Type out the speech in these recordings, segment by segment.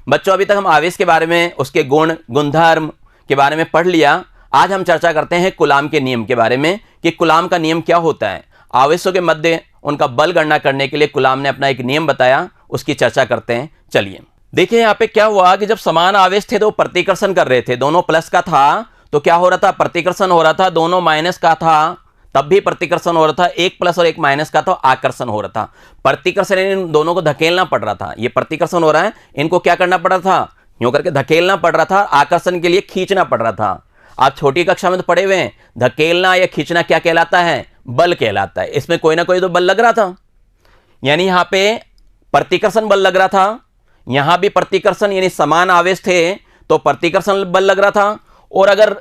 बच्चों अभी तक हम आवेश के बारे में, उसके गुण गुणधर्म के बारे में पढ़ लिया। आज हम चर्चा करते हैं कूलाम के नियम के बारे में कि कूलाम का नियम क्या होता है। आवेशों के मध्य उनका बल गणना करने के लिए कूलाम ने अपना एक नियम बताया, उसकी चर्चा करते हैं। चलिए देखिए यहाँ पे क्या हुआ कि जब समान आवेश थे तो प्रतिकर्षण कर रहे थे, दोनों प्लस का था तो क्या हो रहा था, प्रतिकर्षण हो रहा था। दोनों माइनस का था तब भी प्रतिकर्षण हो रहा था। एक प्लस और एक माइनस का तो आकर्षण हो रहा था। प्रतिकर्षण इन दोनों को धकेलना पड़ रहा था। ये प्रतिकर्षण हो रहा है, इनको क्या करना पड़ रहा था, यूं करके धकेलना पड़ रहा था। आकर्षण के लिए खींचना पड़ रहा था। आप छोटी कक्षा में तो पढ़े हुए हैं, धकेलना या खींचना क्या कहलाता है, बल कहलाता है। इसमें कोई ना कोई तो बल लग रहा था, यानी यहां पे प्रतिकर्षण बल लग रहा था, यहां भी प्रतिकर्षण, यानी समान आवेश थे तो प्रतिकर्षण बल लग रहा था। और अगर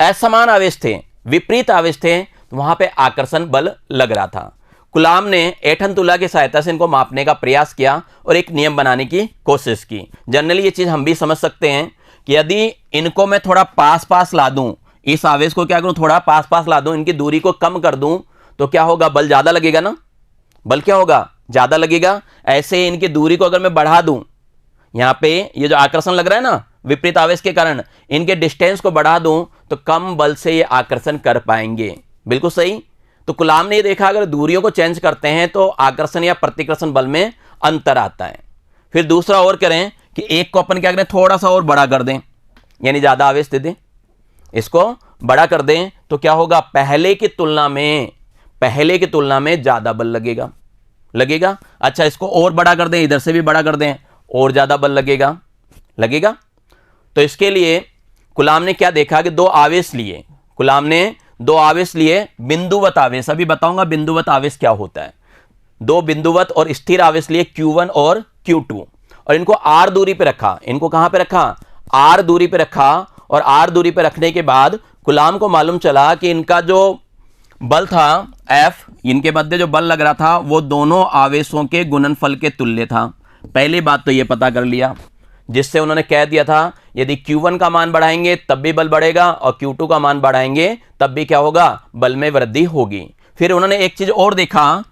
असमान आवेश थे, विपरीत आवेश थे, तो वहां पे आकर्षण बल लग रहा था। कूलाम ने एटन तुला की सहायता से इनको मापने का प्रयास किया और एक नियम बनाने की कोशिश की। जनरली ये चीज हम भी समझ सकते हैं कि यदि इनको मैं थोड़ा पास पास ला दूं, इस आवेश को क्या करूं, थोड़ा पास पास ला दूं, इनकी दूरी को कम कर दूं, तो क्या होगा, बल ज्यादा लगेगा ना, बल क्या होगा, ज्यादा लगेगा। ऐसे इनकी दूरी को अगर मैं बढ़ा दूं, यहां पे ये जो आकर्षण लग रहा है ना विपरीत आवेश के कारण, इनके डिस्टेंस को बढ़ा दूं तो कम बल से ये आकर्षण कर पाएंगे। बिल्कुल सही। तो कूलाम ने ये देखा अगर दूरियों को चेंज करते हैं तो आकर्षण या प्रतिकर्षण बल में अंतर आता है। फिर दूसरा और करें कि एक को अपन क्या करें, थोड़ा सा और बड़ा कर दें, यानी ज्यादा आवेश दे दें, इसको बड़ा कर दें तो क्या होगा, पहले की तुलना में ज्यादा बल लगेगा। अच्छा, इसको और बड़ा कर दें, इधर से भी बड़ा कर दें, और ज्यादा बल लगेगा। तो इसके लिए कूलाम ने क्या देखा कि दो आवेश लिए, बिंदुवत आवेश, अभी बताऊंगा बिंदुवत आवेश क्या होता है। दो बिंदुवत और स्थिर आवेश लिए Q1 और Q2, और इनको R दूरी पे रखा। इनको कहां पे रखा, R दूरी पे रखा। और R दूरी पे रखने के बाद कूलाम को मालूम चला कि इनका जो बल था F, इनके मध्य जो बल लग रहा था वो दोनों आवेशों के गुणनफल के तुल्य था। पहली बात तो ये पता कर लिया, जिससे उन्होंने कह दिया था यदि Q1 का मान बढ़ाएंगे तब भी बल बढ़ेगा और Q2 का मान बढ़ाएंगे तब भी क्या होगा, बल में वृद्धि होगी। फिर उन्होंने एक चीज और देखा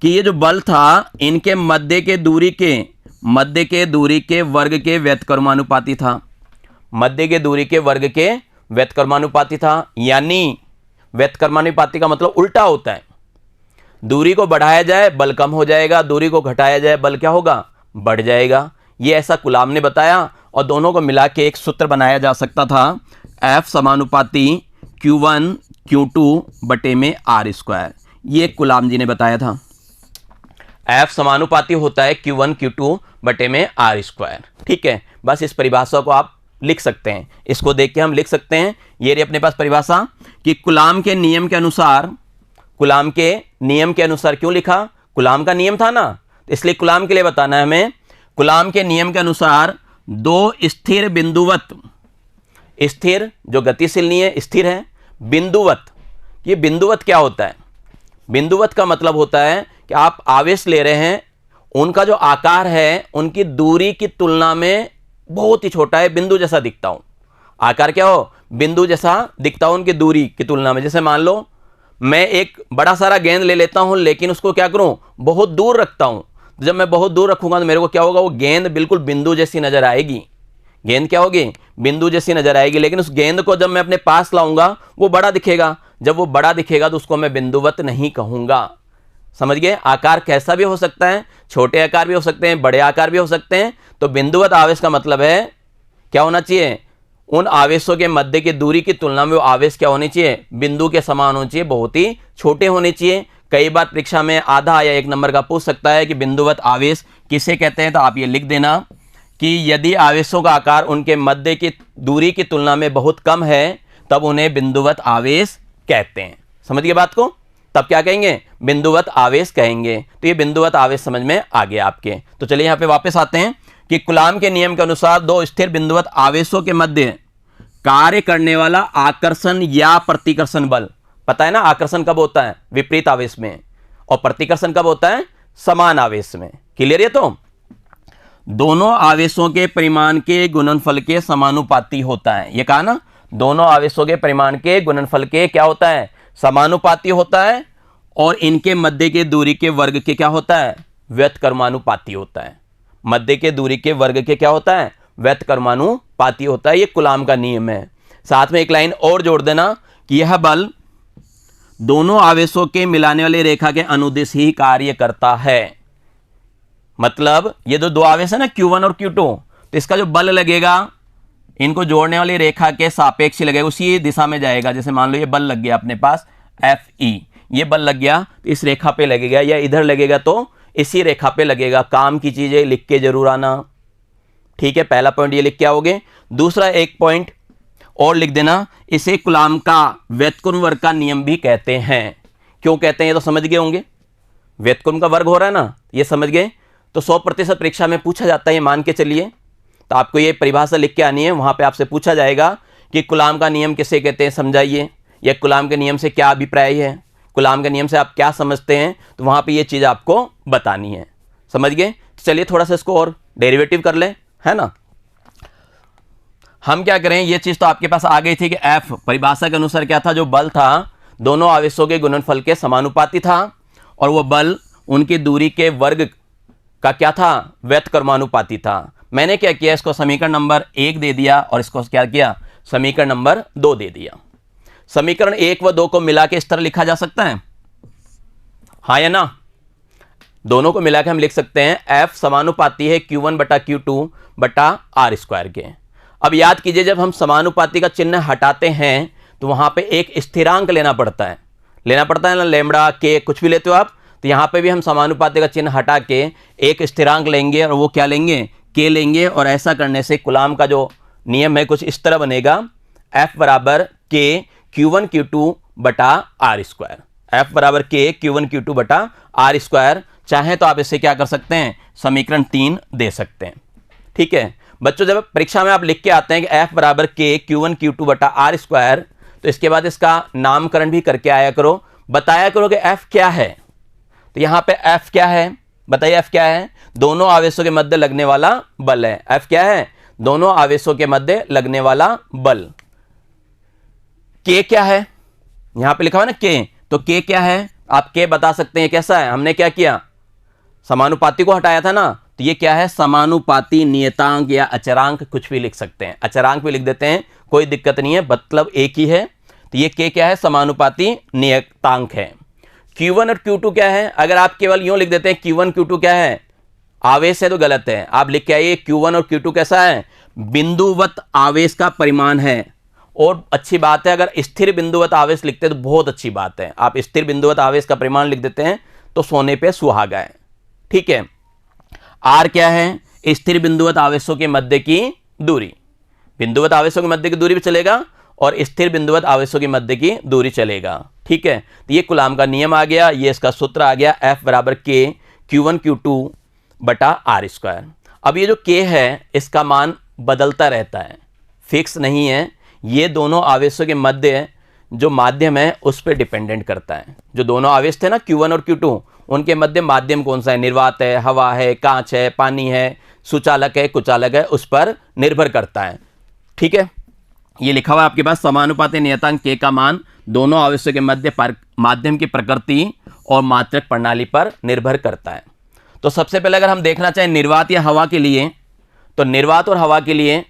कि ये जो बल था इनके मध्य के दूरी के वर्ग के व्यतकर्मानुपाती था। मध्य के दूरी के वर्ग के व्यतकर्मानुपाती था, यानी व्यतकर्मानुपाती का मतलब उल्टा होता है। दूरी को बढ़ाया जाए बल कम हो जाएगा, दूरी को घटाया जाए बल क्या होगा, बढ़ जाएगा। ये ऐसा कूलाम ने बताया और दोनों को मिला के एक सूत्र बनाया जा सकता था, F समानुपाती Q1 Q2 बटे में R²। ये कूलाम जी ने बताया था। F समानुपाती होता है Q1 Q2 बटे में R²। ठीक है, बस इस परिभाषा को आप लिख सकते हैं, इसको देख के हम लिख सकते हैं। ये रही अपने पास परिभाषा कि कूलाम के नियम के अनुसार क्यों लिखा, कूलाम का नियम था ना, इसलिए कूलाम के लिए बताना है हमें। कूलाम के नियम के अनुसार दो स्थिर बिंदुवत, स्थिर जो गतिशील नहीं है, स्थिर है, बिंदुवत। ये बिंदुवत क्या होता है, बिंदुवत का मतलब होता है कि आप आवेश ले रहे हैं, उनका जो आकार है उनकी दूरी की तुलना में बहुत ही छोटा है, बिंदु जैसा दिखता हूं। आकार क्या हो, बिंदु जैसा दिखता हूं उनकी दूरी की तुलना में। जैसे मान लो मैं एक बड़ा सारा गेंद ले लेता हूं, लेकिन उसको क्या करूं, बहुत दूर रखता हूं। जब मैं बहुत दूर रखूंगा तो मेरे को क्या होगा, वो गेंद बिल्कुल बिंदु जैसी नजर आएगी। गेंद क्या होगी, बिंदु जैसी नजर आएगी। लेकिन उस गेंद को जब मैं अपने पास लाऊंगा वो बड़ा दिखेगा। जब वो बड़ा दिखेगा तो उसको मैं बिंदुवत नहीं कहूंगा। समझ गए, आकार कैसा भी हो सकता है, छोटे आकार भी हो सकते हैं, बड़े आकार भी हो सकते हैं। तो बिंदुवत आवेश का मतलब है क्या होना चाहिए, उन आवेशों के मध्य की दूरी की तुलना में वो आवेश क्या होनी चाहिए, बिंदु के समान होनी चाहिए, बहुत ही छोटे होने चाहिए। कई बार परीक्षा में आधा या 1 नंबर का पूछ सकता है कि बिंदुवत आवेश किसे कहते हैं, तो आप ये लिख देना कि यदि आवेशों का आकार उनके मध्य की दूरी की तुलना में बहुत कम है तब उन्हें बिंदुवत आवेश कहते हैं। समझ गए बात को, तब क्या कहेंगे, बिंदुवत आवेश कहेंगे। तो ये बिंदुवत आवेश समझ में आ गया आपके। तो चलिए यहां पे वापस आते हैं कि कूलाम के नियम के अनुसार दो स्थिर बिंदुवत आवेशों के मध्य कार्य करने वाला आकर्षण या प्रतिकर्षण बल, पता है ना आकर्षण कब होता है, विपरीत आवेश में, और प्रतिकर्षण कब होता है, समान आवेश में। क्लियर है, तो दोनों आवेशों के परिमाण के गुणनफल के समानुपाती होता है। ये कहा ना, दोनों आवेशों के परिमाण के गुणनफल के क्या होता है, समानुपाती होता है, और इनके मध्य के दूरी के वर्ग के क्या होता है, व्युत्क्रमानुपाती होता है। मध्य के दूरी के वर्ग के क्या होता है, व्यतकर्मानुपाती होता है। ये कूलाम का नियम है। साथ में एक लाइन और जोड़ देना कि यह बल दोनों आवेशों के मिलाने वाली रेखा के अनुदिश ही कार्य करता है। मतलब ये दो आवेश है ना Q1 और Q2, तो इसका जो बल लगेगा इनको जोड़ने वाली रेखा के सापेक्ष लगेगा, उसी दिशा में जाएगा। जैसे मान लो ये बल लग गया अपने पास FE, ये बल लग गया तो इस रेखा पे लगेगा, या इधर लगेगा तो इसी रेखा पे लगेगा। काम की चीजें लिख के जरूर आना, ठीक है। पहला पॉइंट ये लिख के आओगे। दूसरा एक पॉइंट और लिख देना, इसे कूलाम का व्युत्क्रम वर्ग का नियम भी कहते हैं। क्यों कहते हैं ये तो समझ गए होंगे, व्युत्क्रम का वर्ग हो रहा है ना, ये समझ गए। तो 100% परीक्षा में पूछा जाता है, ये मान के चलिए। तो आपको ये परिभाषा लिख के आनी है, वहां पे आपसे पूछा जाएगा कि कूलाम का नियम किसे कहते हैं, समझाइए, या कूलाम के नियम से क्या अभिप्राय है, कूलाम के नियम से आप क्या समझते हैं। तो वहां पे ये चीज आपको बतानी है, समझ गए। तो चलिए थोड़ा सा इसको और डेरिवेटिव कर ले, है ना। हम क्या करें, ये चीज तो आपके पास आ गई थी कि F परिभाषा के अनुसार क्या था, जो बल था दोनों आवेशों के गुणनफल के समानुपाती था, और वो बल उनकी दूरी के वर्ग का क्या था, व्यतकर्मानुपाती था। मैंने क्या किया, इसको समीकरण नंबर 1 दे दिया और इसको क्या किया, समीकरण नंबर 2 दे दिया। समीकरण 1 व 2 को मिला के इस तरह लिखा जा सकता है, हाँ या ना। दोनों को मिला के हम लिख सकते हैं F समानुपाती है Q1 बटा Q2 बटा R स्क्वायर के। अब याद कीजिए, जब हम समानुपाती का चिन्ह हटाते हैं तो वहां पे एक स्थिरांक लेना पड़ता है ना, लैम्बडा के कुछ भी लेते हो आप। तो यहां पे भी हम समानुपाती का चिन्ह हटा के एक स्थिरांक लेंगे, और वो क्या लेंगे, के लेंगे। और ऐसा करने से कूलाम का जो नियम है कुछ इस तरह बनेगा, F बराबर के Q1 Q2 बटा R स्क्वायर। F बराबर के Q1 Q2 बटा R स्क्वायर। चाहे तो आप इसे क्या कर सकते हैं, समीकरण 3 दे सकते हैं, ठीक है। बच्चों जब परीक्षा में आप लिख के आते हैं कि F बराबर के Q1 Q2 बटा R स्क्वायर, तो इसके बाद इसका नामकरण भी करके आया करो, बताया करो कि F क्या है। तो यहां पे F क्या है, बताइए F क्या है, दोनों आवेशों के मध्य लगने वाला बल है। F क्या है, दोनों आवेशों के मध्य लगने वाला बल। K क्या है, यहां पे लिखा हुआ ना K, तो K क्या है, आप K बता सकते हैं कैसा है। हमने क्या किया, समानुपाती को हटाया था ना, तो ये क्या है, समानुपाती नियतांक या अचरांक, कुछ भी लिख सकते हैं, अचरांक भी लिख देते हैं, कोई दिक्कत नहीं है, मतलब एक ही है। तो ये K क्या है, समानुपाती नियतांक है। Q1 और Q2 क्या है, अगर आप केवल यूं लिख देते हैं Q1 Q2 क्या है, आवेश है, तो गलत है। आप लिख के आइए Q1 और Q2 कैसा है, बिंदुवत आवेश का परिमाण है। और अच्छी बात है, अगर स्थिर बिंदुवत आवेश लिखते हैं तो बहुत अच्छी बात है। आप स्थिर बिंदुवत आवेश का परिमाण लिख देते हैं तो सोने पे सुहागा है, ठीक है। R क्या है, स्थिर बिंदुवत आवेशों के मध्य की दूरी। बिंदुवत आवेशों के मध्य की दूरी भी चलेगा और स्थिर बिंदुवत आवेशों के मध्य की दूरी चलेगा, ठीक है। तो ये कूलाम का नियम आ गया, ये इसका सूत्र आ गया, F बराबर के Q1 Q2 बटा R स्क्वायर। अब ये जो K है इसका मान बदलता रहता है, फिक्स नहीं है। ये दोनों आवेशों के मध्य जो माध्यम है उस पर डिपेंडेंट करता है। जो दोनों आवेश थे ना Q1 और Q2, उनके मध्य माध्यम कौन सा है, निर्वात है, हवा है, कांच है, पानी है, सुचालक है, कुचालक है, उस पर निर्भर करता है, ठीक है। ये लिखा हुआ है आपके पास, समानुपाती नियतांक K का मान दोनों आवेशों के मध्य माध्यम की प्रकृति और मात्रक प्रणाली पर निर्भर करता है। तो सबसे पहले अगर हम देखना चाहें निर्वात या हवा के लिए, तो निर्वात और हवा के लिए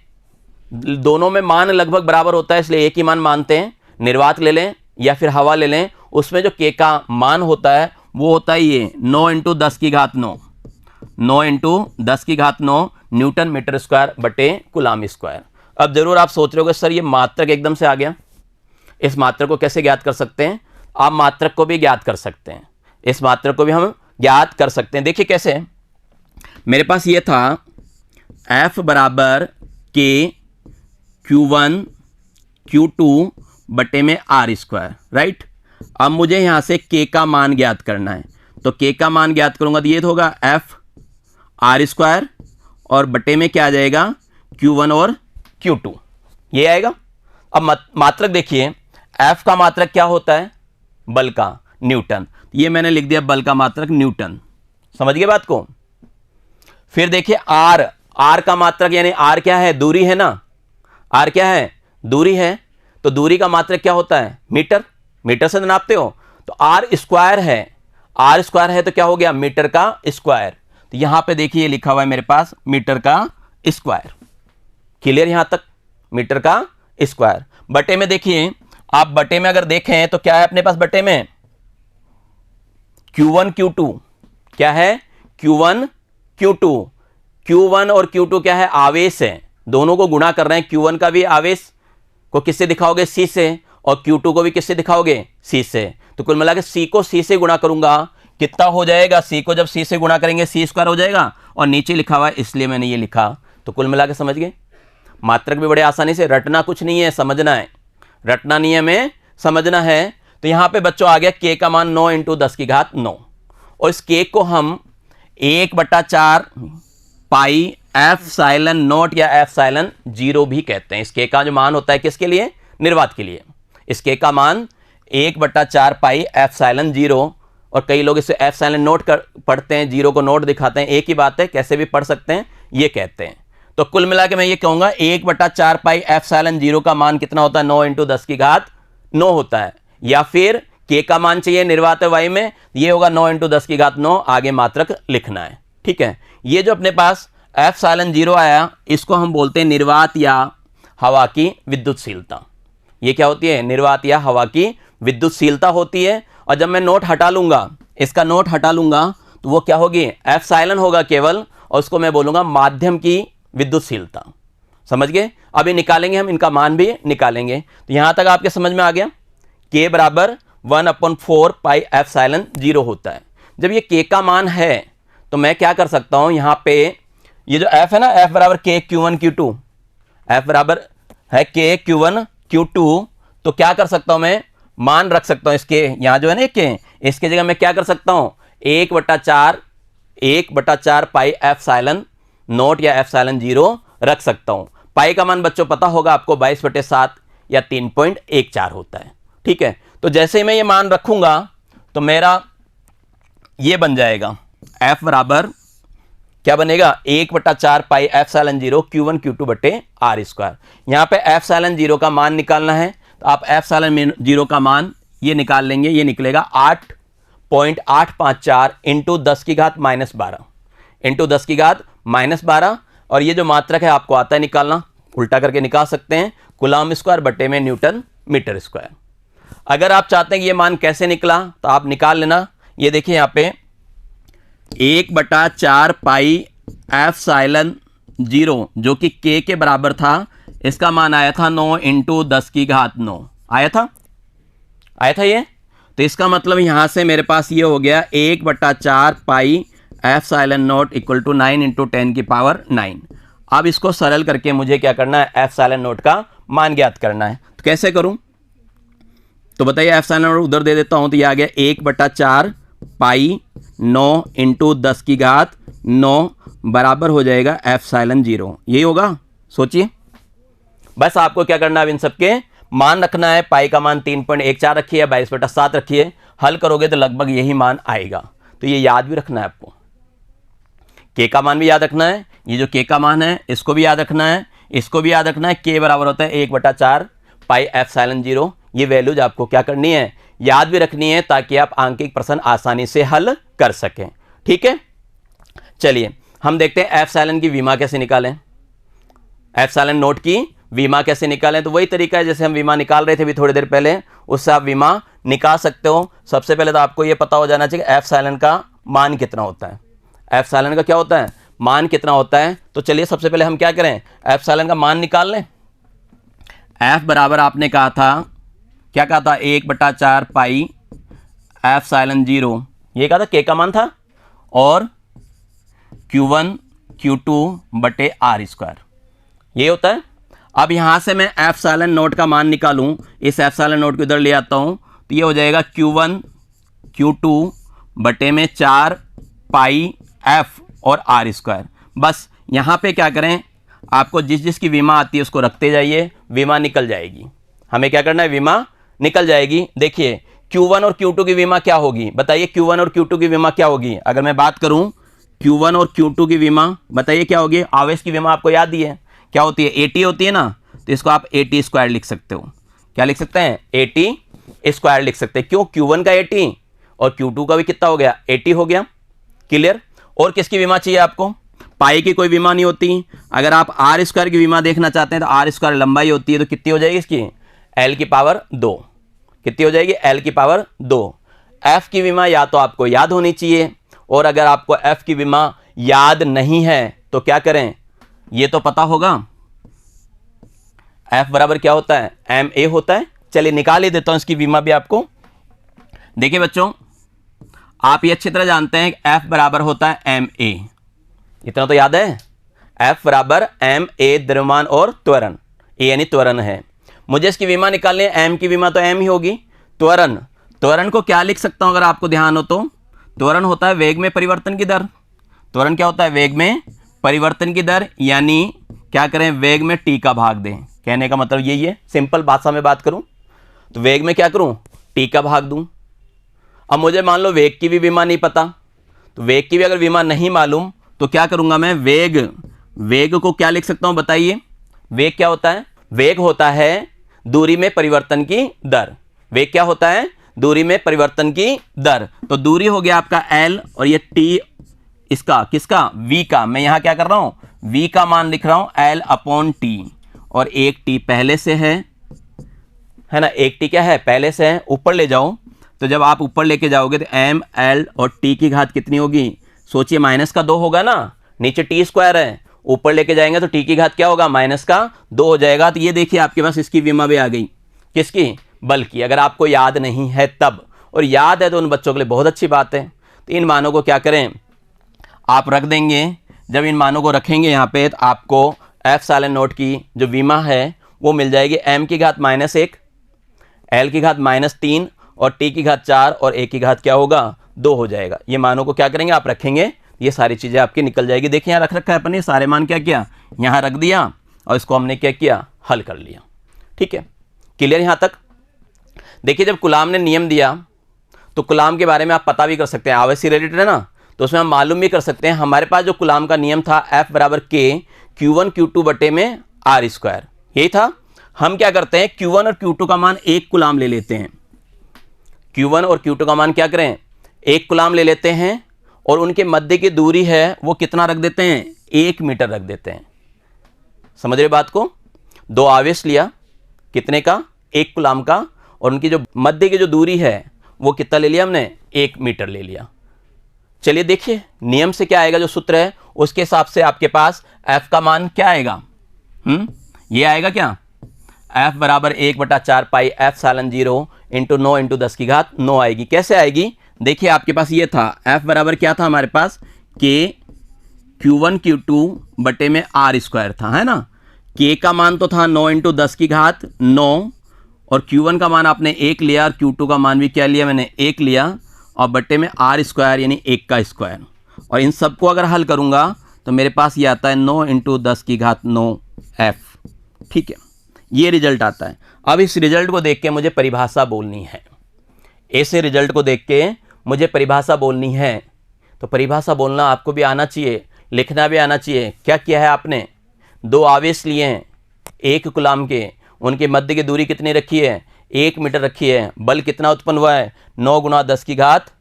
दोनों में मान लगभग बराबर होता है, इसलिए एक ही मान मानते हैं। निर्वात ले लें या फिर हवा ले लें, उसमें जो K का मान होता है वो होता है ये 9 × 10 की घात 9, 9 × 10 की घात 9 न्यूटन मीटर स्क्वायर बटे कूलाम स्क्वायर। अब जरूर आप सोच रहे होगे सर ये मात्रक एकदम से आ गया, इस मात्रक को कैसे ज्ञात कर सकते हैं। आप मात्रक को भी ज्ञात कर सकते हैं, इस मात्रक को भी हम ज्ञात कर सकते हैं। देखिए कैसे, मेरे पास ये था F बराबर के Q1 Q2 बटे में R स्क्वायर, राइट। अब मुझे यहां से K का मान ज्ञात करना है, तो K का मान ज्ञात करूंगा तो ये होगा F R स्क्वायर और बटे में क्या आ जाएगा, Q1 और Q2, ये आएगा। अब मात्रक देखिए, F का मात्रक क्या होता है, बल का, न्यूटन। ये मैंने लिख दिया बल का मात्रक न्यूटन, समझ गए बात को। फिर देखिए R का मात्रक यानी R क्या है, दूरी है ना, R क्या है, दूरी है। तो दूरी का मात्रक क्या होता है, मीटर, मीटर से नापते हो। तो R स्क्वायर है, R स्क्वायर है तो क्या हो गया, मीटर का स्क्वायर। तो यहां पे देखिए लिखा हुआ है मेरे पास मीटर का स्क्वायर। क्लियर यहां तक? मीटर का स्क्वायर। बटे में देखिए, आप बटे में अगर देखें तो क्या है अपने पास बटे में? Q1 Q2 क्या है? Q1 Q2। Q1 और Q2 क्या है? आवेश है, दोनों को गुणा कर रहे हैं। Q1 का भी आवेश को किससे दिखाओगे? C से, और Q2 को भी किससे दिखाओगे? C से। तो कुल मिला के C को C से गुणा करूंगा, कितना हो जाएगा? C को जब C से गुणा करेंगे C स्क्वायर हो जाएगा, और नीचे लिखा हुआ है इसलिए मैंने ये लिखा। तो कुल मिला के समझ गए? मात्रक भी बड़े आसानी से, रटना कुछ नहीं है, समझना है। रटना नहीं है, हमें समझना है। तो यहां पे बच्चों आ गया k का मान 9 × 10⁹ और इस k को हम 1/4 पाई एप्सिलॉन नॉट या एप्सिलॉन 0 भी कहते हैं। इस k का जो मान होता है किसके लिए? निर्वात के लिए। इस k का मान 1/4 पाई एप्सिलॉन 0, और कई लोग इसे एप्सिलॉन नोट पढ़ते हैं, 0 को नोट दिखाते हैं, एक ही बात है, कैसे भी पढ़ सकते हैं, ये कहते हैं। तो कुल मिला के मैं ये कहूंगा 1/4 पाई एप्सिलॉन 0 का मान कितना होता है? 9 × 10⁹ होता है। या फिर k का मान चाहिए निर्वात y में, ये होगा 9 × 10⁹, आगे मात्रक लिखना है। ठीक है, ये जो अपने पास एप्सिलॉन 0 आया, इसको हम बोलते हैं निर्वात या हवा की विद्युतशीलता। ये क्या होती है? निर्वात या हवा की विद्युतशीलता होती है। और जब मैं नोट हटा लूंगा, इसका नोट हटा लूंगा, तो वो क्या होगी? एप्सिलॉन होगा केवल, और उसको मैं बोलूंगा माध्यम की विद्युतशीलता। समझ गए? अभी निकालेंगे हम, इनका मान भी निकालेंगे। तो यहां तक आपके समझ में आ गया? k बराबर 1/4 पाई एप्सिलॉन 0 होता है। जब ये k का मान है तो मैं क्या कर सकता हूं? यहां पे ये जो f है ना, f बराबर k Q1 Q2, f बराबर है k Q1 Q2, तो क्या कर सकता हूं? मैं मान रख सकता हूं इसके, यहां जो है ना k, इसके जगह मैं क्या कर सकता हूं? 1/4 पाई एप्सिलॉन नोट या एप्सिलॉन 0 रख सकता हूं। पाई का मान बच्चों पता होगा आपको, 22/7 या 3.14 होता है। ठीक है, तो जैसे ही मैं ये मान रखूंगा तो मेरा ये बन जाएगा f बराबर क्या बनेगा? 1/4 पाई एप्सिलॉन 0 Q1 Q2 बटे R स्क्वायर। यहां पे एप्सिलॉन 0 का मान निकालना है, तो आप एप्सिलॉन 0 का मान ये निकाल लेंगे, ये निकलेगा 8.854 × 10⁻12 इंटू 10⁻12, और ये जो मात्रक है आपको आता है निकालना, उल्टा करके निकाल सकते हैं, कूलम स्क्वायर बटे में न्यूटन मीटर स्क्वायर। अगर आप चाहते हैं कि ये मान कैसे निकला तो आप निकाल लेना। ये देखिए यहाँ पे 1/4 पाई एप्सिलॉन 0 जो कि k के बराबर था, इसका मान आया था 9 × 10⁹ आया था ये। तो इसका मतलब यहां से मेरे पास ये हो गया 1/4 pi epsilon not equal to 9 × 10⁹ अब इसको सरल करके मुझे क्या करना है? एप्सिलॉन नॉट का मान ज्ञात करना है। तो कैसे करूं? तो बताइए, एप्सिलॉन नॉट उधर दे देता हूं, तो ये आ गया 1/4 पाई 9 × 10⁹ बराबर हो जाएगा एप्सिलॉन 0। यही होगा, सोचिए। बस आपको क्या करना है? अब इन सबके मान रखना है। पाई का मान 3.14 रखिए, 22/7 रखिए, हल करोगे तो लगभग यही मान आएगा। तो ये याद भी रखना है आपको, k का मान भी याद रखना है, ये जो k का मान है इसको भी याद रखना है, इसको भी याद रखना है। k बराबर होता है 1/4 पाई एप्सिलॉन 0। ये वैल्यूज आपको क्या करनी है? याद भी रखनी है, ताकि आप आंकिक प्रश्न आसानी से हल कर सकें। ठीक है, चलिए हम देखते हैं एप्सिलॉन की विमा कैसे निकालें, एप्सिलॉन नोट की विमा कैसे निकालें। तो वही तरीका है जैसे हम विमा निकाल रहे थे अभी थोड़ी देर पहले, उससे आप विमा निकाल सकते हो। सबसे पहले तो आपको ये पता हो जाना चाहिए एप्सिलॉन का मान कितना होता है। एप्सिलॉन का क्या होता है? मान कितना होता है। तो चलिए सबसे पहले हम क्या करें? एप्सिलॉन का मान निकाल लें। f बराबर आपने कहा था, क्या कहा था? 1/4 पाई एप्सिलॉन 0, ये कहा था k का मान था, और Q1 Q2 बटे R स्क्वायर, ये होता है। अब यहां से मैं एप्सिलॉन नोट का मान निकालूं, इस एप्सिलॉन नोट को इधर ले आता हूं, तो ये हो जाएगा Q1 Q2 बटे में 4 पाई f और R स्क्वायर। बस यहां पे क्या करें? आपको जिस जिस की विमा आती है उसको रखते जाइए, विमा निकल जाएगी। हमें क्या करना है? विमा निकल जाएगी। देखिए Q1 और Q2 की विमा क्या होगी? बताइए Q1 और Q2 की विमा क्या होगी? अगर मैं बात करूं Q1 और Q2 की विमा, बताइए क्या होगी? आवेश की विमा आपको याद ही है, क्या होती है? AT होती है ना, तो इसको आप AT स्क्वायर लिख सकते हो। क्या लिख सकते हैं? AT स्क्वायर लिख सकते हैं। क्यों? Q1 का AT और Q2 का भी कितना हो गया? AT हो गया। क्लियर? और किसकी विमा चाहिए आपको? पाई की कोई विमा नहीं होती। अगर आप आर स्क्वायर की विमा देखना चाहते हैं तो आर स्क्वायर लंबाई होती है, तो कितनी हो जाएगी इसकी? एल की पावर 2। कितनी हो जाएगी? एल की पावर 2। एफ की विमा या तो आपको याद होनी चाहिए, और अगर आपको एफ की विमा याद नहीं है तो क्या करें? ये तो पता होगा, एफ बराबर क्या होता है? एम ए होता है। चलिए निकाल ही देता हूं इसकी विमा भी आपको। देखिए बच्चों, आप ये अच्छी तरह जानते हैं कि एफ बराबर होता है एम ए, इतना तो याद है। एफ बराबर एम ए द्रव्यमान और त्वरण, ए यानी त्वरण है। मुझे इसकी विमा निकालनी है, एम की विमा तो एम ही होगी। त्वरण, त्वरण को क्या लिख सकता हूं अगर आपको ध्यान हो तो? त्वरण होता है वेग में परिवर्तन की दर। त्वरण क्या होता है? वेग में परिवर्तन की दर, यानी क्या करें? वेग में टी का भाग दें। कहने का मतलब यही है, सिंपल भाषा में बात करूं तो वेग में क्या करूं? टी का भाग दूं। अब मुझे मान लो वेग की भी विमा नहीं पता, तो वेग की भी अगर विमा नहीं मालूम तो क्या करूंगा मैं? वेग को क्या लिख सकता हूं बताइए? वेग क्या होता है? वेग होता है दूरी में परिवर्तन की दर। वेग क्या होता है? दूरी में परिवर्तन की दर। तो दूरी हो गया आपका एल, और ये टी इसका किसका? वी का। मैं यहां क्या कर रहा हूं? वी का मान लिख रहा हूं एल अपॉन टी, और एक टी पहले से है ना? एक टी क्या है? पहले से है। ऊपर ले जाओ, तो जब आप ऊपर लेके जाओगे तो एम एल और टी की घात कितनी होगी? सोचिए, माइनस का 2 होगा ना, नीचे टी स्क्वायर है, ऊपर लेके जाएंगे तो टी की घात क्या होगा? माइनस का 2 हो जाएगा। तो ये देखिए आपके पास इसकी विमा भी आ गई। किसकी? बल की। अगर आपको याद नहीं है तब, और याद है तो उन बच्चों के लिए बहुत अच्छी बात है। तो इन मानों को क्या करें? आप रख देंगे। जब इन मानों को रखेंगे यहाँ पे, तो आपको एफ सालन नोट की जो विमा है वो मिल जाएगी एम की घात -1, एल की घात -3, और टी की घात 4, और ए की घात क्या होगा? 2 हो जाएगा। ये मानों को क्या करेंगे? आप रखेंगे, ये सारी चीज़ें आपकी निकल जाएगी। देखिए यहाँ रख रखा है अपन ने सारे मान, क्या किया? यहाँ रख दिया, और इसको हमने क्या किया? हल कर लिया। ठीक है, क्लियर यहाँ तक? देखिए, जब कुलाम ने नियम दिया तो कुलाम के बारे में आप पता भी कर सकते हैं, आवेश से रिलेटेड है ना, तो उसमें हम मालूम भी कर सकते हैं। हमारे पास जो कुलाम का नियम था, एफ बराबर के Q1 Q2 बटे में आर स्क्वायर, यही था। हम क्या करते हैं? Q1 और Q2 का मान 1 कुलाम ले लेते हैं। Q1 और Q2 का मान क्या करें? 1 कुलाम ले लेते हैं, और उनके मध्य की दूरी है वो कितना रख देते हैं? 1 मीटर रख देते हैं। समझ रहे बात को? 2 आवेश लिया, कितने का? 1 कुलाम का, और उनकी जो मध्य की जो दूरी है वो कितना ले लिया हमने? 1 मीटर ले लिया। चलिए देखिए नियम से क्या आएगा, जो सूत्र है उसके हिसाब से आपके पास F का मान क्या आएगा? ये आएगा क्या? F बराबर 1/4 पाई F सालन 0 इंटू 9 इंटू 10 की घात 9 आएगी। कैसे आएगी? देखिए आपके पास ये था, F बराबर क्या था हमारे पास? K Q1 Q2 बटे में आर स्क्वायर था, है ना? K का मान तो था 9 इंटू 10 की घात 9, और Q1 का मान आपने 1 लिया, और Q2 का मान भी क्या लिया? मैंने 1 लिया, और बटे में आर स्क्वायर यानी 1 का स्क्वायर। और इन सबको अगर हल करूंगा तो मेरे पास ये आता है 9 इंटू 10 की घात 9 F। ठीक है, ये रिजल्ट आता है। अब इस रिजल्ट को देख के मुझे परिभाषा बोलनी है। ऐसे रिजल्ट को देख के मुझे परिभाषा बोलनी है, तो परिभाषा बोलना आपको भी आना चाहिए, लिखना भी आना चाहिए। क्या किया है आपने? 2 आवेश लिए हैं 1 कुलाम के, उनके मध्य की दूरी कितनी रखी है? 1 मीटर रखी है। बल कितना उत्पन्न हुआ है? 9 गुणा 10 की घात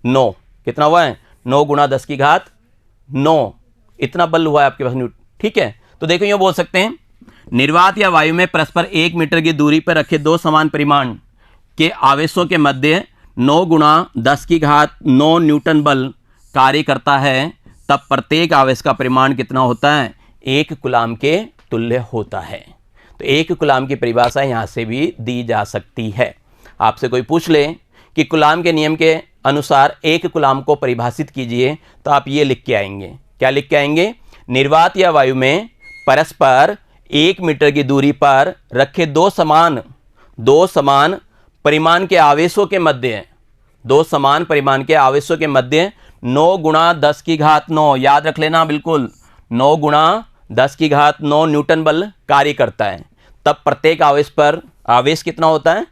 9। कितना हुआ है? 9 गुणा 10 की घात 9, इतना बल हुआ है आपके पास न्यूटन। ठीक है, तो देखो यूँ बोल सकते हैं, निर्वात या वायु में परस्पर 1 मीटर की दूरी पर रखे 2 समान परिमाण के आवेशों के मध्य 9 गुणा 10 की घात 9 न्यूटन बल कार्य करता है, तब प्रत्येक आवेश का परिमाण कितना होता है? 1 कुलाम के तुल्य होता है। तो 1 कुलाम की परिभाषा यहाँ से भी दी जा सकती है। आपसे कोई पूछ ले कि कुलाम के नियम के अनुसार 1 कुलाम को परिभाषित कीजिए, तो आप ये लिख के आएंगे। क्या लिख के आएंगे? निर्वात या वायु में परस्पर 1 मीटर की दूरी पर रखे 2 समान परिमाण के आवेशों के मध्य 2 समान परिमाण के आवेशों के मध्य 9 गुणा 10 की घात 9, याद रख लेना बिल्कुल, 9 गुणा 10 की घात 9 न्यूटन बल कार्य करता है, तब प्रत्येक आवेश पर आवेश कितना होता है?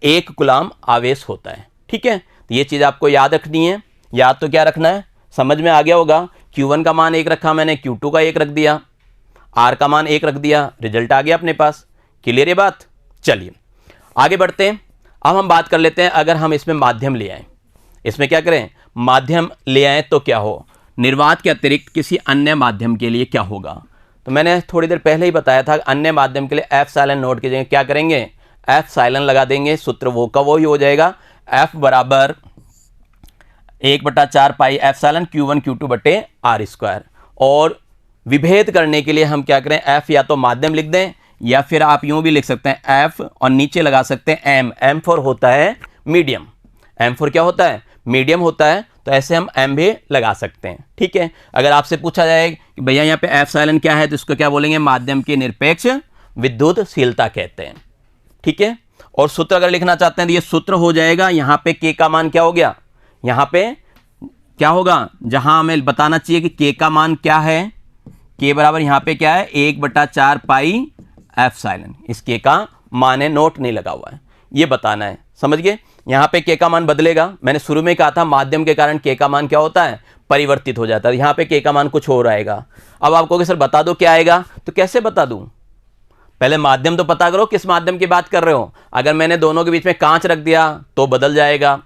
1 कुलाम आवेश होता है। ठीक है, तो ये चीज़ आपको याद रखनी है। याद तो क्या रखना है? समझ में आ गया होगा। Q1 का मान 1 रखा मैंने, Q2 का 1 रख दिया, R का मान 1 रख दिया, रिजल्ट आ गया अपने पास। क्लियर ये बात? चलिए आगे बढ़ते हैं। अब हम बात कर लेते हैं, अगर हम इसमें माध्यम ले आए, इसमें क्या करें? माध्यम ले आए तो क्या हो? निर्वात के अतिरिक्त किसी अन्य माध्यम के लिए क्या होगा। तो मैंने थोड़ी देर पहले ही बताया था, अन्य माध्यम के लिए एप्सिलॉन नॉट की जगह क्या करेंगे, एप्सिलॉन लगा देंगे। सूत्र वो का वो ही हो जाएगा, एफ बराबर 1/4 पाई एप्सिलॉन Q1 Q2 बटे आर स्क्वायर। और विभेद करने के लिए हम क्या करें, एफ या तो माध्यम लिख दें या फिर आप यूं भी लिख सकते हैं एफ और नीचे लगा सकते हैं एम। एम फॉर होता है मीडियम, एम फॉर क्या होता है, मीडियम होता है, तो ऐसे हम एम भी लगा सकते हैं। ठीक है, अगर आपसे पूछा जाए कि भैया यहाँ पे एप्सिलॉन क्या है, तो इसको क्या बोलेंगे, माध्यम की निरपेक्ष विद्युतशीलता कहते हैं। ठीक है, और सूत्र अगर लिखना चाहते हैं तो ये सूत्र हो जाएगा, यहाँ पे के का मान क्या हो गया, यहाँ पे क्या होगा, जहां हमें बताना चाहिए कि के का मान क्या है, के बराबर यहाँ पे क्या है 1/4 पाई एप्सिलॉन। इस के का मान है, नोट नहीं लगा हुआ है, ये बताना है, समझ गए। यहाँ पे के का मान बदलेगा, मैंने शुरू में कहा था माध्यम के कारण के का मान क्या होता है, परिवर्तित हो जाता है। यहाँ पे के का मान कुछ और आएगा। अब आपको कि सर बता दो क्या आएगा, तो कैसे बता दूं, पहले माध्यम तो पता करो किस माध्यम की बात कर रहे हो। अगर मैंने दोनों के बीच में कांच रख दिया तो बदल जाएगा,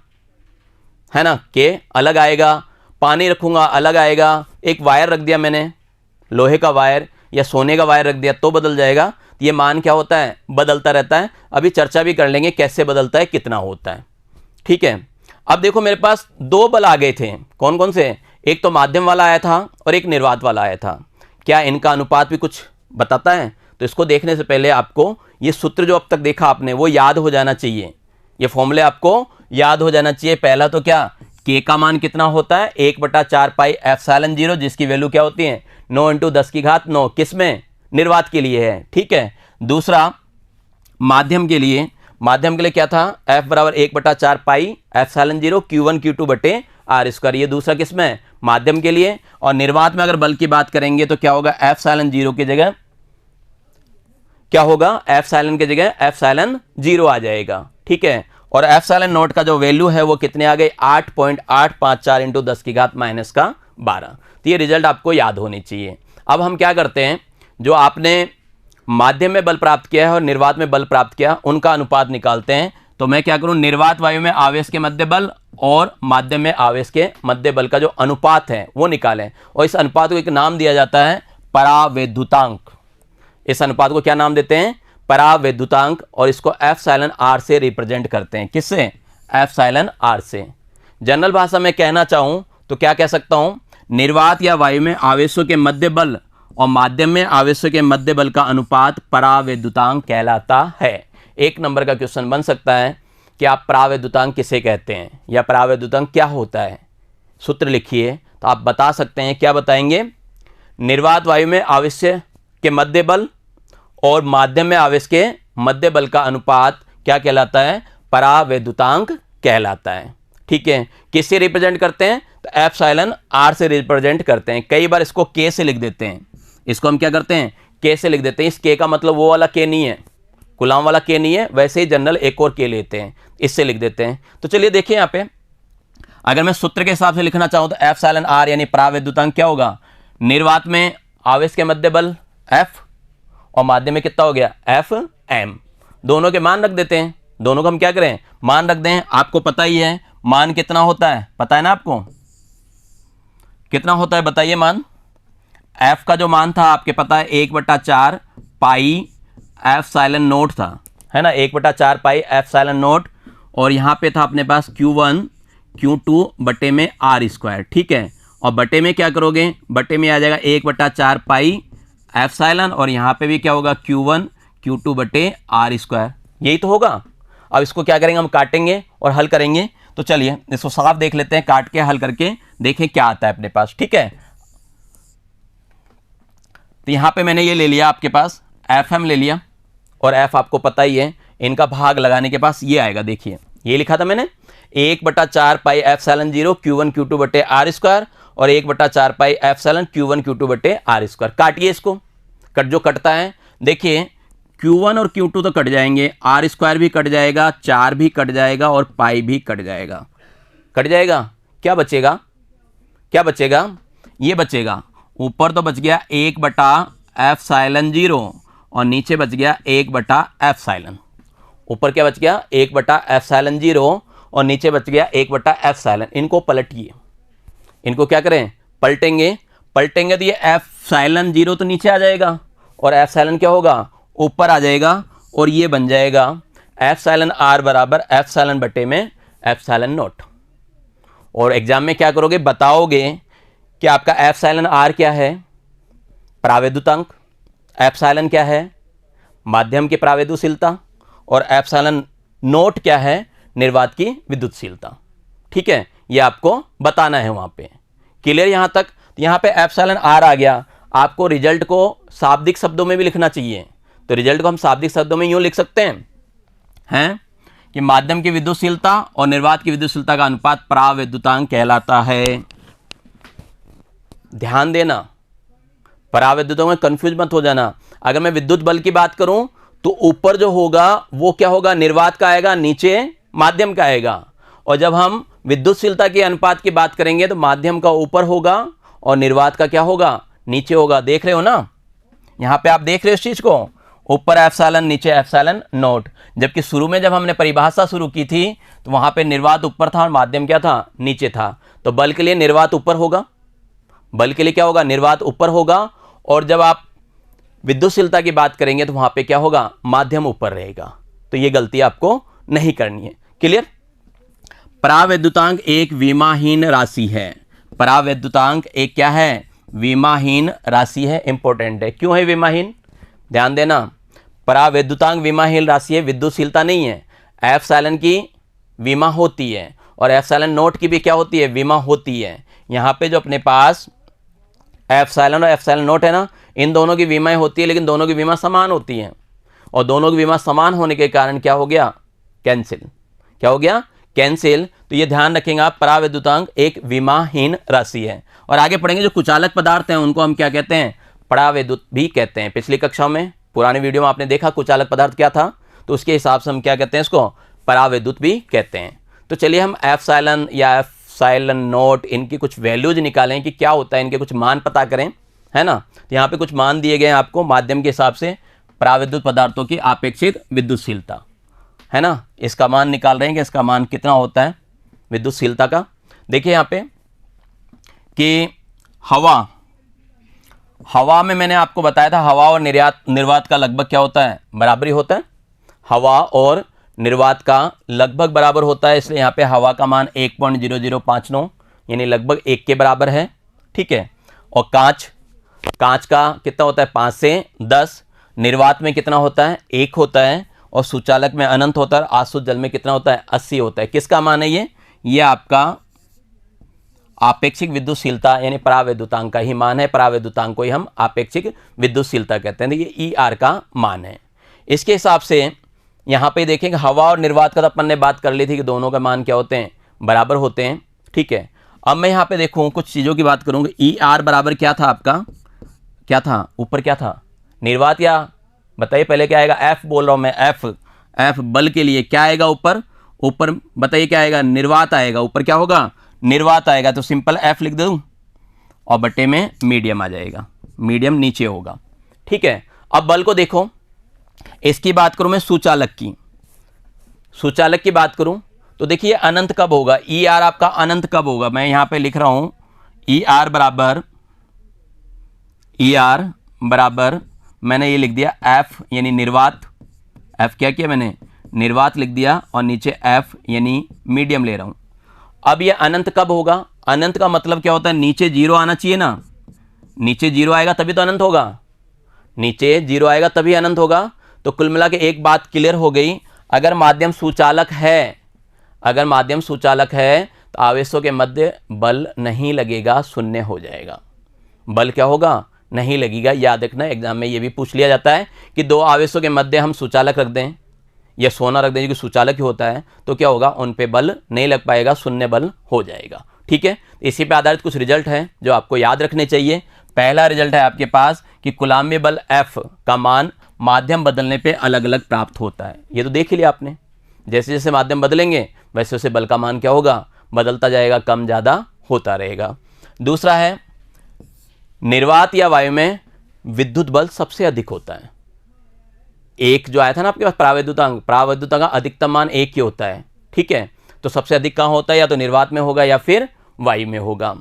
है ना, के अलग आएगा। पानी रखूंगा अलग आएगा। एक वायर रख दिया मैंने, लोहे का वायर या सोने का वायर रख दिया तो बदल जाएगा। ये मान क्या होता है, बदलता रहता है। अभी चर्चा भी कर लेंगे कैसे बदलता है, कितना होता है। ठीक है, अब देखो मेरे पास दो बल आ गए थे, कौन कौन से, एक तो माध्यम वाला आया था और एक निर्वात वाला आया था। क्या इनका अनुपात भी कुछ बताता है, तो इसको देखने से पहले आपको ये सूत्र जो अब तक देखा आपने वो याद हो जाना चाहिए, ये फॉर्मूले आपको याद हो जाना चाहिए। पहला तो क्या, के का मान कितना होता है 1/4 पाई एप्सिलॉन 0, जिसकी वैल्यू क्या होती है 9 × 10⁹ किसमें, निर्वात के लिए है। ठीक है, दूसरा माध्यम के लिए, माध्यम के लिए क्या था, F बराबर 1/4 पाई एप्सिलॉन 0 Q1 Q2 बटे आर स्क्वायर। ये दूसरा किसमें, माध्यम के लिए। और निर्वात में अगर बल की बात करेंगे तो क्या होगा, एप्सिलॉन 0 की जगह क्या होगा, एप्सिलॉन की जगह एप्सिलॉन 0 आ जाएगा। ठीक है, और एप्सिलॉन नॉट का जो वैल्यू है वो कितने आ गए 8.854 × 10⁻12। तो ये रिजल्ट आपको याद होनी चाहिए। अब हम क्या करते हैं, जो आपने माध्यम में बल प्राप्त किया है और निर्वात में बल प्राप्त किया उनका अनुपात निकालते हैं। तो मैं क्या करूं, निर्वात वायु में आवेश के मध्य बल और माध्यम में आवेश के मध्य बल का जो अनुपात है वो निकालें। और इस अनुपात को एक नाम दिया जाता है परावैद्युतांक। इस अनुपात को क्या नाम देते हैं, परावैद्युतांक। और इसको एप्सिलॉन आर से रिप्रेजेंट करते हैं, किससे, एप्सिलॉन आर से। जनरल भाषा में कहना चाहूं तो क्या कह सकता हूं, निर्वात या वायु में आवेशों के मध्य बल और माध्यम में आवेशों के मध्य बल का अनुपात परावैद्युतांक कहलाता है। एक नंबर का क्वेश्चन बन सकता है कि आप परावैद्युतांक किसे कहते हैं या परावैद्युतांक क्या होता है, सूत्र लिखिए। तो आप बता सकते हैं, क्या बताएंगे, निर्वात वायु में आवेश के मध्य बल और माध्यम में आवेश के मध्य बल का अनुपात क्या कहलाता है, परावैद्युतांक कहलाता है। ठीक है, किससे रिप्रेजेंट करते हैं, तो एप्सिलॉन आर से रिप्रेजेंट करते हैं। कई बार इसको के से लिख देते हैं, इसको हम क्या करते हैं, के से लिख देते हैं। इस के का मतलब वो वाला के नहीं है, गुलाम वाला के नहीं है, वैसे ही जनरल एक और के लेते हैं, इससे लिख देते हैं। तो चलिए देखिए यहाँ पे, अगर मैं सूत्र के हिसाब से लिखना चाहूँ तो एप्सिलॉन आर यानी परावैद्युतांक क्या होगा, निर्वात में आवेश के मध्य बल एफ और माध्यम में कितना हो गया एफ एम। दोनों के मान रख देते हैं, दोनों को हम क्या करें, मान रख दें। आपको पता ही है मान कितना होता है, पता है ना आपको कितना होता है, बताइए मान। एफ का जो मान था आपके पता है 1/4 पाई एप्सिलॉन नॉट था, है ना, 1/4 पाई एप्सिलॉन नॉट। और यहाँ पे था अपने पास Q1 Q2 बटे में आर स्क्वायर। ठीक है, और बटे में क्या करोगे, बटे में आ जाएगा 1/4 पाई एप्सिलॉन और यहाँ पे भी क्या होगा Q1 Q2 बटे आर स्क्वायर, यही तो होगा। अब इसको क्या करेंगे, हम काटेंगे और हल करेंगे। तो चलिए इसको साफ देख लेते हैं, काट के हल करके देखें क्या आता है अपने पास। ठीक है, तो यहाँ पे मैंने ये ले लिया आपके पास एफ एम ले लिया, और एफ आपको पता ही है, इनका भाग लगाने के पास ये आएगा। देखिए ये लिखा था मैंने 1/4 पाई एप्सिलॉन 0 Q1 Q2 बटे आर स्क्वायर और 1/4 पाई एप्सिलॉन Q1 Q2 बटे आर स्क्वायर। काटिए इसको, कट जो कटता है, देखिए Q1 और Q2 तो कट जाएंगे, आर स्क्वायर भी कट जाएगा, 4 भी कट जाएगा और पाई भी कट जाएगा। कट जाएगा, क्या बचेगा, क्या बचेगा, ये बचेगा। ऊपर तो बच गया 1/एप्सिलॉन 0 और नीचे बच गया 1/एप्सिलॉन। ऊपर क्या बच गया 1/एप्सिलॉन 0 और नीचे बच गया 1/एप्सिलॉन। इनको पलटिए, इनको क्या करें, पलटेंगे पलटेंगे तो ये एप्सिलॉन 0 तो नीचे आ जाएगा और एप्सिलॉन क्या होगा, ऊपर आ जाएगा, और ये बन जाएगा एप्सिलॉन r बराबर एप्सिलॉन बटे में एप्सिलॉन नॉट। और एग्जाम में क्या करोगे, बताओगे कि आपका एप्सिलॉन r क्या है, परावैद्युतांक, एप्सिलॉन क्या है, माध्यम की परावैद्युशीलता, और एप्सिलॉन नोट क्या है, निर्वात की विद्युतशीलता। ठीक है, ये आपको बताना है वहां पे। क्लियर यहां तक? यहां पे एप्सिलॉन r आ गया। आपको रिजल्ट को शाब्दिक शब्दों में भी लिखना चाहिए, तो रिजल्ट को हम शाब्दिक शब्दों में यूं लिख सकते हैं कि माध्यम की विद्युतशीलता और निर्वात की विद्युतशीलता का अनुपात परावैद्युतांक कहलाता है। ध्यान देना, परावैद्युतों में कंफ्यूज मत हो जाना। अगर मैं विद्युत बल की बात करूं तो ऊपर जो होगा वो क्या होगा, निर्वात का आएगा, नीचे माध्यम का आएगा। और जब हम विद्युतशीलता के अनुपात की बात करेंगे तो माध्यम का ऊपर होगा और निर्वात का क्या होगा, नीचे होगा। देख रहे हो ना, यहां पे आप देख रहे हो इस चीज को, ऊपर एप्सिलॉन नीचे एप्सिलॉन नोट। जबकि शुरू में जब हमने परिभाषा शुरू की थी तो वहां पे निर्वात ऊपर था और माध्यम क्या था, नीचे था। तो बल के लिए निर्वात ऊपर होगा, बल के लिए क्या होगा, निर्वात ऊपर होगा। और जब आप विद्युतशीलता की बात करेंगे तो वहां पे क्या होगा, माध्यम ऊपर रहेगा। तो ये गलती आपको नहीं करनी है। क्लियर? परावैद्युतांक एक विमाहीन राशि है। परावैद्युतांक एक क्या है, विमाहीन राशि है। इंपॉर्टेंट है। क्यों है विमाहीन? ध्यान देना, परावैद्युतांक विमाहीन राशि है, विद्युतशीलता नहीं है। एप्सिलॉन की विमा होती है और एप्सिलॉन नोट की भी क्या होती है, विमा होती है। यहां पे जो अपने पास एप्सिलॉन और एप्सिलॉन नोट है ना, इन दोनों की विमाएं होती है, लेकिन दोनों की विमा समान होती हैं। और दोनों की विमा समान होने के कारण क्या हो गया, कैंसिल। क्या हो गया, कैंसिल। तो ये ध्यान रखेंगे आप, परावैद्युतांक एक विमाहीन राशि है। और आगे पढ़ेंगे जो कुचालक पदार्थ हैं उनको हम क्या कहते हैं, परावैद्युत भी कहते हैं। पिछली कक्षा में, पुराने वीडियो में आपने देखा कुचालक पदार्थ क्या था, तो उसके हिसाब से हम क्या कहते हैं, इसको परावैद्युत भी कहते हैं। तो चलिए हम एप्सिलॉन या एप्सिलॉन नोट इनकी कुछ वैल्यूज निकालें कि क्या होता है, इनके कुछ मान पता करें, है ना। तो यहाँ पे कुछ मान दिए गए हैं आपको माध्यम के हिसाब से, परावैद्युत पदार्थों की आपेक्षिक विद्युतशीलता, है ना। इसका मान निकाल रहे हैं कि इसका मान कितना होता है विद्युतशीलता का। देखिए यहाँ पे कि हवा में मैंने आपको बताया था, हवा और निर्वात का लगभग क्या होता है, बराबर ही होता है। हवा और निर्वात का लगभग बराबर होता है, इसलिए यहाँ पे हवा का मान 1.0059 यानी लगभग 1 के बराबर है। ठीक है। और कांच का कितना होता है, 5 से 10। निर्वात में कितना होता है, 1 होता है। और सुचालक में अनंत होता है। आसुत जल में कितना होता है, 80 होता है। किसका मान है ये आपका आपेक्षिक विद्युतशीलता यानी परावैद्युतांक का ही मान है। परावैद्युतांक को ही हम आपेक्षिक विद्युतशीलता कहते हैं। ये ER का मान है। इसके हिसाब से यहाँ पे देखेंगे हवा और निर्वात का तो अपन ने बात कर ली थी कि दोनों का मान क्या होते हैं, बराबर होते हैं। ठीक है। अब मैं यहाँ पे देखूँ कुछ चीज़ों की बात करूँगा। ER बराबर क्या था आपका, क्या था ऊपर, क्या था निर्वात, या बताइए पहले क्या आएगा, F बोल रहा हूँ मैं, F बल के लिए क्या आएगा ऊपर बताइए क्या आएगा, निर्वात आएगा। ऊपर क्या होगा, निर्वात आएगा। तो सिंपल F लिख दूं और बटे में मीडियम आ जाएगा, मीडियम नीचे होगा। ठीक है। अब बल को देखो, इसकी बात करूं मैं सुचालक की बात करूं तो देखिए अनंत कब होगा, ER आपका अनंत कब होगा। मैं यहां पे लिख रहा हूं ER बराबर मैंने ये लिख दिया F यानी निर्वात, F क्या किया मैंने, निर्वात लिख दिया, और नीचे F यानी मीडियम ले रहा हूं। अब ये अनंत कब होगा, अनंत का मतलब क्या होता है, नीचे 0 आना चाहिए ना, नीचे 0 आएगा तभी तो अनंत होगा, नीचे 0 आएगा तभी अनंत होगा। तो कुल मिला के एक बात क्लियर हो गई, अगर माध्यम सुचालक है तो आवेशों के मध्य बल नहीं लगेगा, शून्य हो जाएगा। बल क्या होगा, नहीं लगेगा। याद रखना, एग्जाम में ये भी पूछ लिया जाता है कि दो आवेशों के मध्य हम सुचालक रख दें या सोना रख दें, जो कि सुचालक ही होता है, तो क्या होगा, उन पे बल नहीं लग पाएगा, शून्य बल हो जाएगा। ठीक है। इसी पे आधारित कुछ रिजल्ट हैं जो आपको याद रखने चाहिए। पहला रिजल्ट है आपके पास कि कूलाम्बीय बल F का मान माध्यम बदलने पे अलग अलग प्राप्त होता है। ये तो देख ही लिया आपने, जैसे जैसे माध्यम बदलेंगे वैसे वैसे बल का मान क्या होगा, बदलता जाएगा, कम ज़्यादा होता रहेगा। दूसरा है निर्वात या वायु में विद्युत बल सबसे अधिक होता है। एक जो आया था ना आपके पास परावैद्युतांक का अधिकतम मान 1 ही होता है। ठीक है। तो सबसे अधिक कहाँ होता है, या तो निर्वात में होगा या फिर वायु में होगा।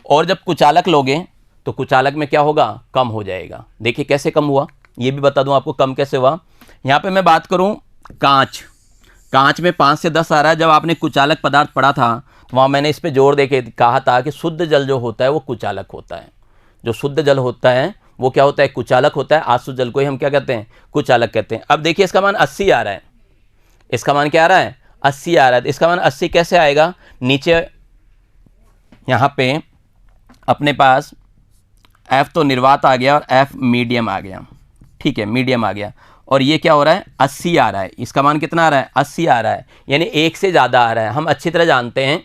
और जब कुचालक लोगे तो कुचालक में क्या होगा, कम हो जाएगा। देखिए कैसे कम हुआ, ये भी बता दूं आपको कम कैसे हुआ। यहाँ पे मैं बात करूं कांच, कांच में 5 से 10 आ रहा है। जब आपने कुचालक पदार्थ पढ़ा था तो वहाँ मैंने इस पे जोर दे के कहा था कि शुद्ध जल जो होता है वो कुचालक होता है। जो शुद्ध जल होता है वो क्या होता है, कुचालक होता है। आसुत जल को ही हम क्या कहते हैं, कुचालक कहते हैं। अब देखिए इसका मान 80 आ रहा है, इसका मान क्या आ रहा है, 80 आ रहा है। तो इसका मान 80 कैसे आएगा, नीचे यहाँ पे अपने पास F तो निर्वात आ गया और F मीडियम आ गया, ठीक है, मीडियम आ गया। और ये क्या हो रहा है, 80 आ रहा है। इसका मान कितना आ रहा है, 80 आ रहा है, यानी 1 से ज़्यादा आ रहा है। हम अच्छी तरह जानते हैं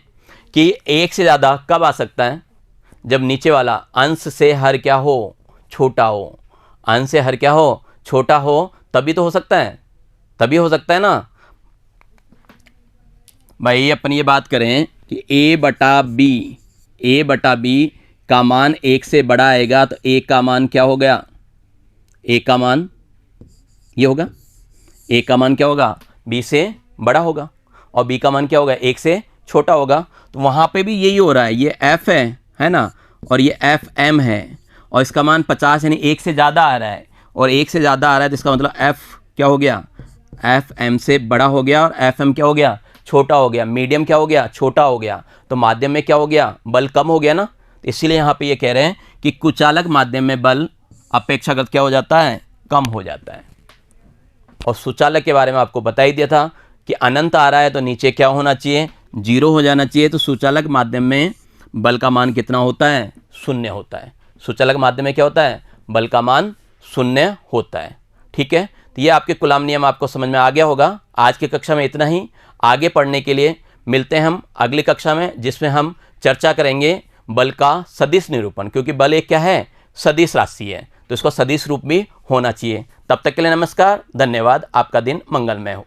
कि 1 से ज़्यादा कब आ सकता है, जब नीचे वाला अंश से हर क्या हो, छोटा हो। अंश से हर क्या हो, छोटा हो, तभी तो हो सकता है, तभी हो सकता है ना भाई। अपन ये बात करें कि a बटा b का मान 1 से बड़ा आएगा तो a का मान क्या हो गया, a का मान ये होगा, a का मान क्या होगा, b से बड़ा होगा, और b का मान क्या होगा, 1 से छोटा होगा। तो वहाँ पे भी यही हो रहा है, ये f है ना, और ये fm है, और इसका मान 50 यानी 1 से ज़्यादा आ रहा है, और 1 से ज़्यादा आ रहा है तो इसका मतलब f क्या हो गया, fm से बड़ा हो गया, और fm क्या हो गया, छोटा हो गया। मीडियम क्या हो गया, छोटा हो गया। तो माध्यम में क्या हो गया, बल कम हो गया ना। तो इसीलिए यहाँ पे ये कह रहे हैं कि कुचालक माध्यम में बल अपेक्षाकृत क्या हो जाता है, कम हो जाता है। और सुचालक के बारे में आपको बता ही दिया था कि अनंत आ रहा है तो नीचे क्या होना चाहिए, 0 हो जाना चाहिए। तो सुचालक माध्यम में बल का मान कितना होता है, 0 होता है। सुचालक माध्यम में क्या होता है, बल का मान 0 होता है, ठीक है। तो ये आपके कूलाम नियम आपको समझ में आ गया होगा। आज की कक्षा में इतना ही। आगे पढ़ने के लिए मिलते हैं हम अगली कक्षा में, जिसमें हम चर्चा करेंगे बल का सदिश निरूपण, क्योंकि बल एक क्या है, सदिश राशि है, तो इसका सदिश रूप भी होना चाहिए। तब तक के लिए नमस्कार, धन्यवाद, आपका दिन मंगलमय हो।